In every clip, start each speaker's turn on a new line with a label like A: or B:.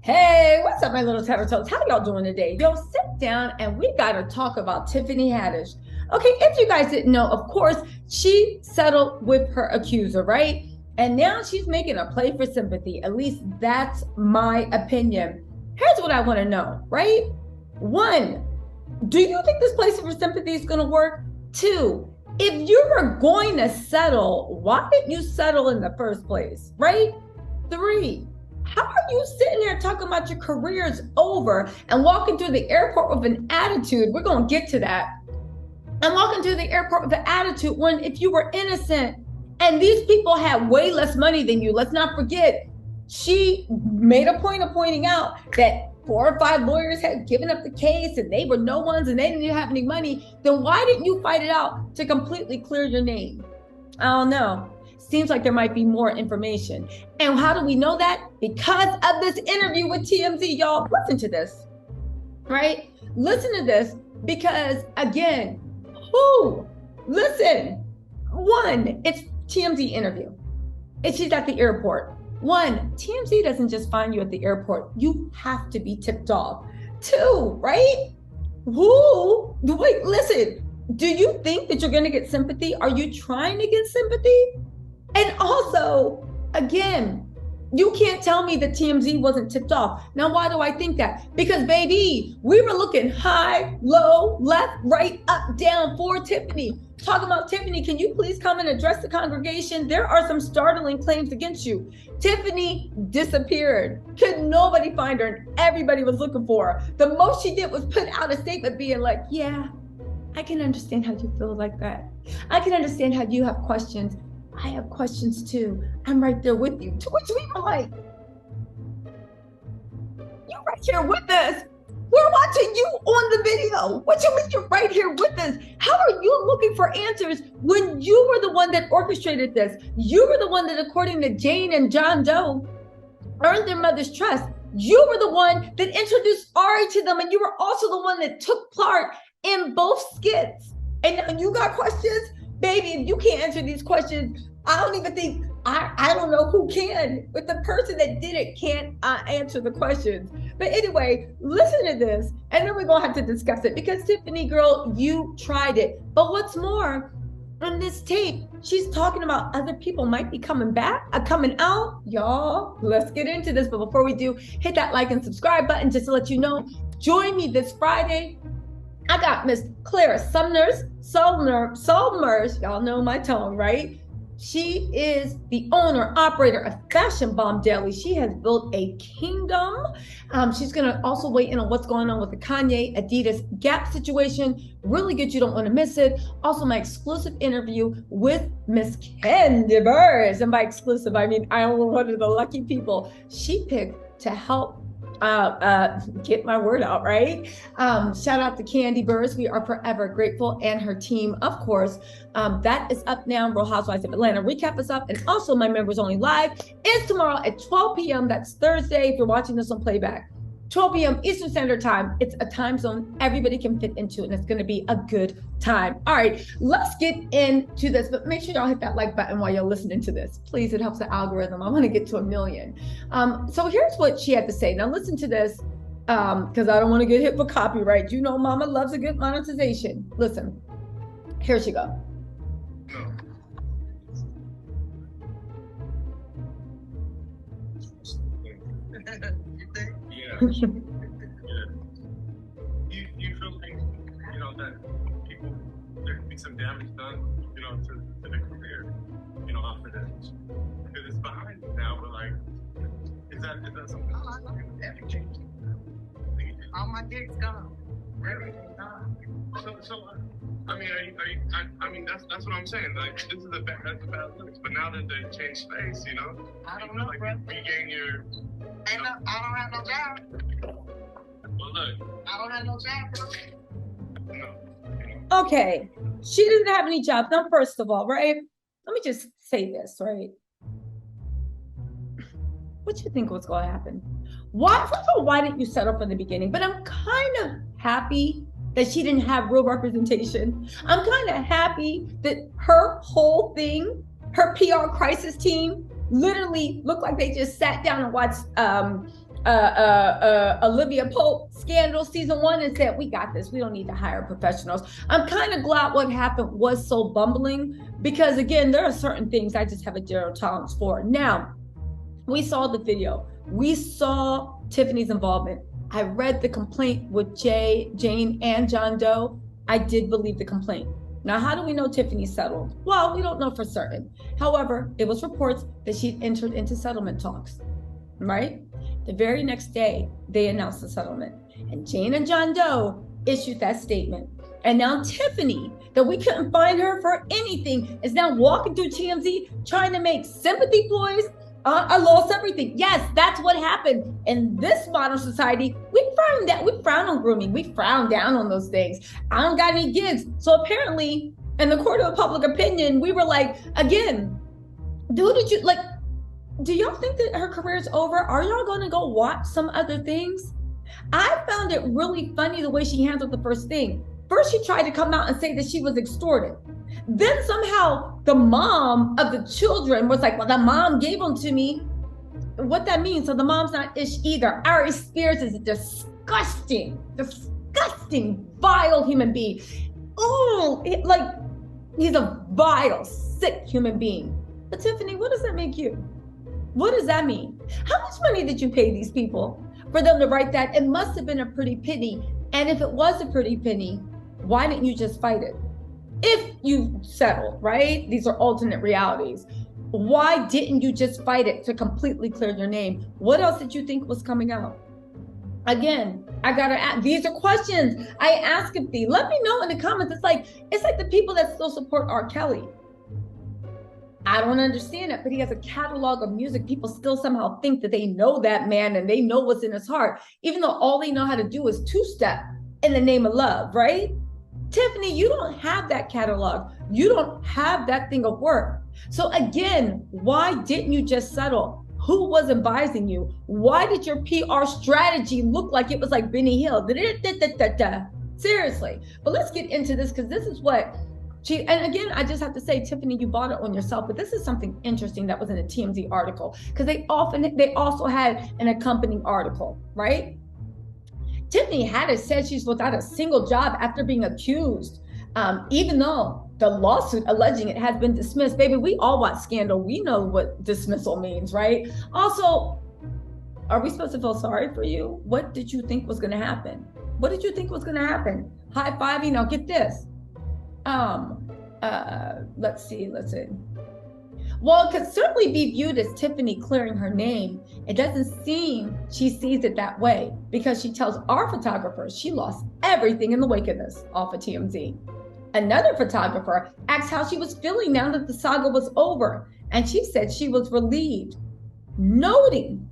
A: Hey, what's up, my little tater tots? How y'all doing today? Yo, sit down and we got to talk about Tiffany Haddish. Okay, if you guys didn't know, of course, she settled with her accuser, right? And now she's making a play for sympathy. At least that's my opinion. Here's what I want to know, right? One, do you think this place for sympathy is going to work? Two, if you were going to settle, why didn't you settle in the first place, right? Three, how are you sitting there talking about your career's over and walking through the airport with an attitude? We're going to get to that. And walking through the airport with an attitude when if you were innocent and these people had way less money than you, let's not forget, she made a point of pointing out that 4 or 5 lawyers had given up the case and they were no ones and they didn't have any money. Then why didn't you fight it out to completely clear your name? I don't know. Seems like there might be more information. And how do we know that? Because of this interview with TMZ, y'all. Listen to this, right? Listen to this because, again, listen. One, it's TMZ interview. And she's at the airport. One, TMZ doesn't just find you at the airport. You have to be tipped off. Two, right? Wait, listen. Do you think that you're going to get sympathy? Are you trying to get sympathy? And also, again, you can't tell me that TMZ wasn't tipped off. Now, why do I think that? Because, baby, we were looking high, low, left, right, up, down for Tiffany. Talking about Tiffany, can you please come and address the congregation? There are some startling claims against you. Tiffany disappeared. Could nobody find her? And everybody was looking for her. The most she did was put out a statement being like, yeah, I can understand how you feel like that. I can understand how you have questions. I have questions too. I'm right there with you. To which we were like, you're right here with us. We're watching you on the video. What you mean you're right here with us? How are you looking for answers when you were the one that orchestrated this? You were the one that, according to Jane and John Doe, earned their mother's trust. You were the one that introduced Ari to them, and you were also the one that took part in both skits. And now you got questions? Baby, if you can't answer these questions, I don't even think, I don't know who can, but the person that did it can't answer the questions. But anyway, listen to this, and then we're gonna have to discuss it because Tiffany, girl, you tried it. But what's more, on this tape, she's talking about other people might be coming back, coming out. Y'all, let's get into this. But before we do, hit that like and subscribe button just to let you know. Join me this Friday. I got Miss Clara Solmers. Y'all know my tone, right? She is the owner, operator of Fashion Bomb Deli. She has built a kingdom. She's going to also weigh in on what's going on with the Kanye, Adidas, Gap situation. Really good. You don't want to miss it. Also, my exclusive interview with Miss Candy Burrs. And by exclusive, I mean, I am one of the lucky people she picked to help get my word out, right? Shout out to Candy Burrs. We are forever grateful, and her team, of course. That is up now. Real Housewives of Atlanta recap is up, and also my members only live is tomorrow at 12 p.m. That's Thursday. If you're watching this on playback, 12 p.m. Eastern Standard Time. It's a time zone everybody can fit into, and it's going to be a good time. All right, let's get into this, but make sure y'all hit that like button while you're listening to this. Please, it helps the algorithm. I want to get to 1 million. So here's what she had to say. Now listen to this, because I don't want to get hit for copyright. You know mama loves a good monetization. Listen, here she go.
B: Yeah. You feel like, that people, there could be some damage done, to their career, after this. Because it's behind it now, but like, is that something?
C: Oh, I love every change. All my gigs gone. Everything gone.
B: So, I mean, that's what I'm saying. Like, this is that's a bad look. But now that they changed face,
C: I don't know,
B: like,
C: bro.
B: regain your.
C: I don't have no job.
B: Well, look.
C: I don't have no job, bro.
B: No.
A: Okay, she doesn't have any job. Now, first of all, right? Let me just say this, right? What do you think was going to happen? First of all, why didn't you settle from the beginning? But I'm kind of happy that she didn't have real representation. I'm kind of happy that her whole thing, her PR crisis team, literally looked like they just sat down and watched Olivia Pope scandal season 1 and said, we got this, we don't need to hire professionals. I'm kind of glad what happened was so bumbling, because again, there are certain things I just have a zero tolerance for. Now, we saw the video, we saw Tiffany's involvement. I read the complaint with Jane and John Doe. I did believe the complaint. Now, how do we know Tiffany settled? Well, we don't know for certain. However, it was reports that she'd entered into settlement talks, right? The very next day, they announced the settlement, and Jane and John Doe issued that statement. And now Tiffany, that we couldn't find her for anything, is now walking through TMZ trying to make sympathy ploys. I lost everything. Yes, that's what happened. In this modern society, we frown on grooming. We frown down on those things. I don't got any gigs. So apparently, in the court of public opinion, we were like, again, do y'all think that her career is over? Are y'all going to go watch some other things? I found it really funny the way she handled the first thing. First, she tried to come out and say that she was extorted. Then somehow the mom of the children was like, well, the mom gave them to me. What that means, so the mom's not ish either. Aries Spears is a disgusting, vile human being. Oh, he's a vile, sick human being. But Tiffany, what does that make you? What does that mean? How much money did you pay these people for them to write that? It must have been a pretty penny. And if it was a pretty penny, why didn't you just fight it? If you settled, right? These are alternate realities. Why didn't you just fight it to completely clear your name? What else did you think was coming out? Again, I gotta ask, these are questions I ask of thee. Let me know in the comments. It's like the people that still support R. Kelly. I don't understand it, but he has a catalog of music. People still somehow think that they know that man and they know what's in his heart, even though all they know how to do is two-step in the name of love, right? Tiffany, you don't have that catalog. You don't have that thing of work. So again, why didn't you just settle? Who was advising you? Why did your PR strategy look like it was like Benny Hill? Seriously. But let's get into this, because this is what and again, I just have to say, Tiffany, you bought it on yourself, but this is something interesting that was in a TMZ article, because they also had an accompanying article, right? Tiffany Haddish said she's without a single job after being accused, even though the lawsuit alleging it has been dismissed. Baby, we all watch Scandal. We know what dismissal means, right? Also, are we supposed to feel sorry for you? What did you think was going to happen? What did you think was going to happen? High-fiving. Now get this. Let's see. Well, it could certainly be viewed as Tiffany clearing her name. It doesn't seem she sees it that way, because she tells our photographers she lost everything in the wake of this off of TMZ. Another photographer asked how she was feeling now that the saga was over, and she said she was relieved, noting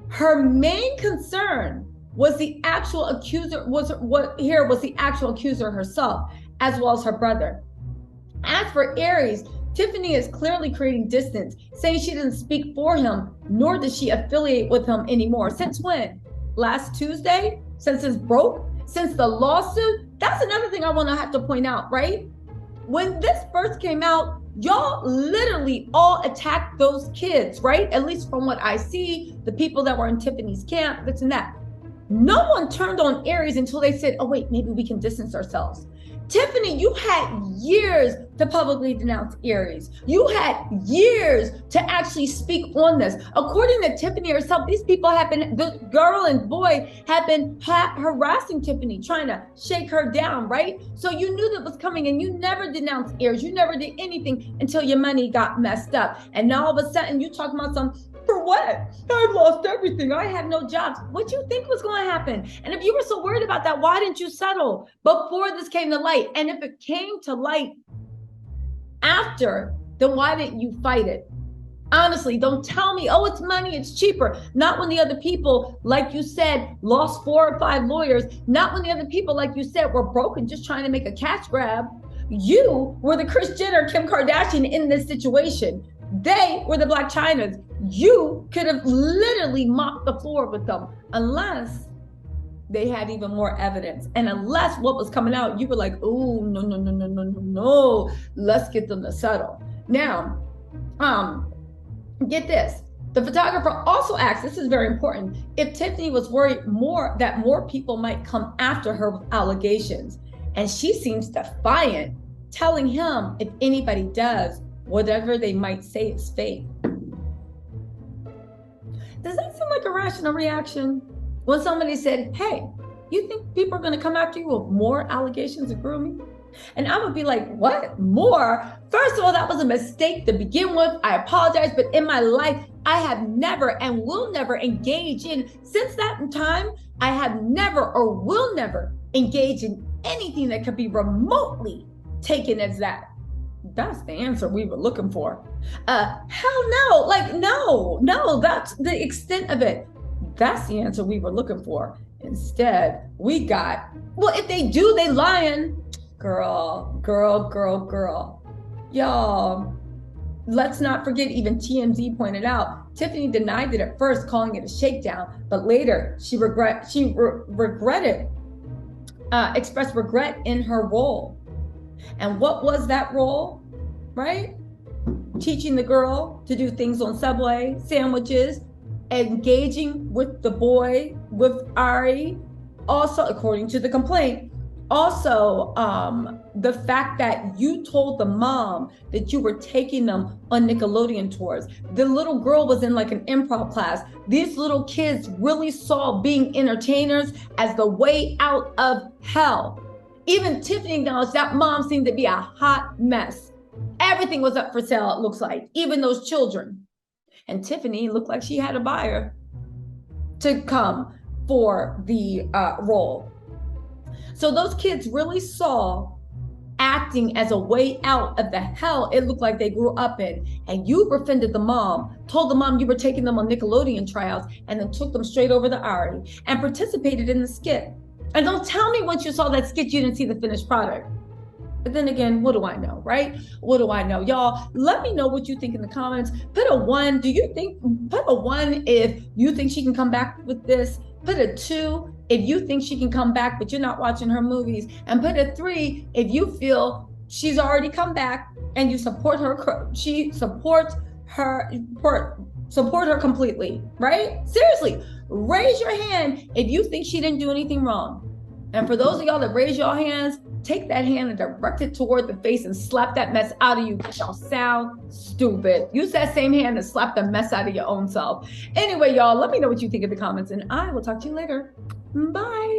A: her main concern was the actual accuser, was the actual accuser herself, as well as her brother. As for Aries, Tiffany is clearly creating distance, saying she didn't speak for him, nor does she affiliate with him anymore. Since when? Last Tuesday? Since it's broke? Since the lawsuit? That's another thing I want to have to point out, right? When this first came out, y'all literally all attacked those kids, right? At least from what I see, the people that were in Tiffany's camp, this and that. No one turned on Aries until they said, oh wait, maybe we can distance ourselves. Tiffany, you had years to publicly denounce Aries. You had years to actually speak on this. According to Tiffany herself, these people have been, the girl and boy have been harassing Tiffany, trying to shake her down, right? So you knew that was coming, and you never denounced Aries. You never did anything until your money got messed up. And now all of a sudden you talking about some, for what? I've lost everything. I have no jobs. What do you think was going to happen? And if you were so worried about that, why didn't you settle before this came to light? And if it came to light after, then why didn't you fight it? Honestly, don't tell me, oh, it's money, it's cheaper. Not when the other people, like you said, lost 4 or 5 lawyers. Not when the other people, like you said, were broken, just trying to make a cash grab. You were the Kris Jenner, Kim Kardashian in this situation. They were the Black Chinas. You could have literally mopped the floor with them, unless they had even more evidence. And unless what was coming out, you were like, oh, no, let's get them to settle. Now, get this. The photographer also asked, this is very important, if Tiffany was worried that more people might come after her with allegations. And she seems defiant, telling him if anybody does, whatever they might say is fake. Does that seem like a rational reaction? When somebody said, hey, you think people are going to come after you with more allegations of grooming? And I would be like, what? More? First of all, that was a mistake to begin with. I apologize, but in my life, I have never and will never engage in, since that time, I have never or will never engage in anything that could be remotely taken as that. That's the answer we were looking for. Hell no, like, no, that's the extent of it. That's the answer we were looking for. Instead, we got, well, if they do, they lying. Girl. Y'all, let's not forget, even TMZ pointed out, Tiffany denied it at first, calling it a shakedown, but later she expressed regret in her role. And what was that role, right? Teaching the girl to do things on Subway, sandwiches, engaging with the boy, with Aries, also, according to the complaint, also, the fact that you told the mom that you were taking them on Nickelodeon tours. The little girl was in like an improv class. These little kids really saw being entertainers as the way out of hell. Even Tiffany acknowledged that mom seemed to be a hot mess. Everything was up for sale, it looks like, even those children. And Tiffany looked like she had a buyer to come for the role. So those kids really saw acting as a way out of the hell it looked like they grew up in. And you befriended the mom, told the mom you were taking them on Nickelodeon tryouts, and then took them straight over to Aries and participated in the skit. And don't tell me once you saw that skit, you didn't see the finished product. But then again, what do I know, right? What do I know? Y'all, let me know what you think in the comments. Put a 1. Put a 1 if you think she can come back with this. Put a 2 if you think she can come back, but you're not watching her movies. And put a 3 if you feel she's already come back and you support her. Support her completely, right? Seriously, raise your hand if you think she didn't do anything wrong. And for those of y'all that raise your hands, take that hand and direct it toward the face and slap that mess out of you. Y'all sound stupid. Use that same hand and slap the mess out of your own self. Anyway, y'all, let me know what you think in the comments, and I will talk to you later. Bye.